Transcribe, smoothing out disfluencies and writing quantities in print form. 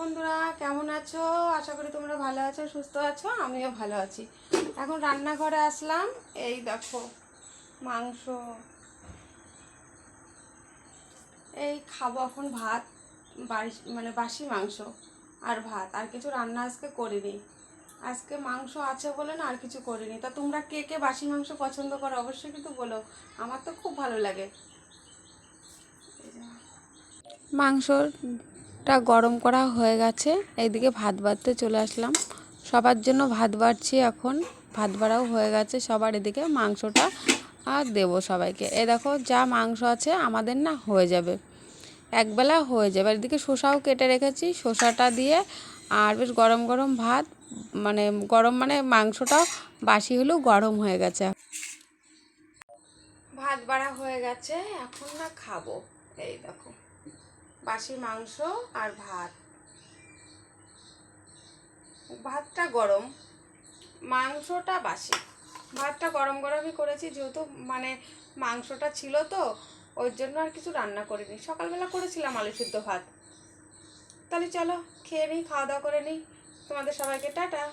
বন্ধুরা, কেমন আছো? আশা করি তোমরা ভালো আছো, সুস্থ আছো। আমিও ভালো আছি। এখন রান্নাঘরে আসলাম। এই দেখো মাংস, এই খাবো এখন ভাত, বাসি মাংস আর ভাত। আর কিছু রান্না আজকে করিনি। আজকে মাংস আছে বলে না আর কিছু করিনি। তা তোমরা কে কে বাসি মাংস পছন্দ করো অবশ্যই কিন্তু বলো। আমার তো খুব ভালো লাগে। মাংসটা গরম করা হয়ে গেছে, এইদিকে ভাত বাড়তে চলে আসলাম। সবার জন্য ভাত বাড়ছি এখন। ভাত বাড়াও হয়ে গেছে সবার। এদিকে মাংসটা আর দেবো সবাইকে। এ দেখো যা মাংস আছে আমাদের না হয়ে যাবে, একবেলা হয়ে যাবে। আর এদিকে শসাও কেটে রেখেছি, শসাটা দিয়ে আর বেশ গরম গরম ভাত, গরম মাংসটাও বাসি হলেও গরম হয়ে গেছে। ভাত বাড়া হয়ে গেছে, এখন না খাবো। এই দেখো বাসি মাংস আর ভাত। ভাতটা গরম, মাংসটা বাসি। ভাতটা গরম গরমই করেছি, যেহেতু মাংসটা ছিল তো ওই জন্য আর কিছু রান্না করিনি। সকালবেলা করেছিলাম আলু সিদ্ধ ভাত। তাহলে চলো খেয়ে নিই, খাওয়া দাওয়া করে নিই। তোমাদের সবাইকে টাটা।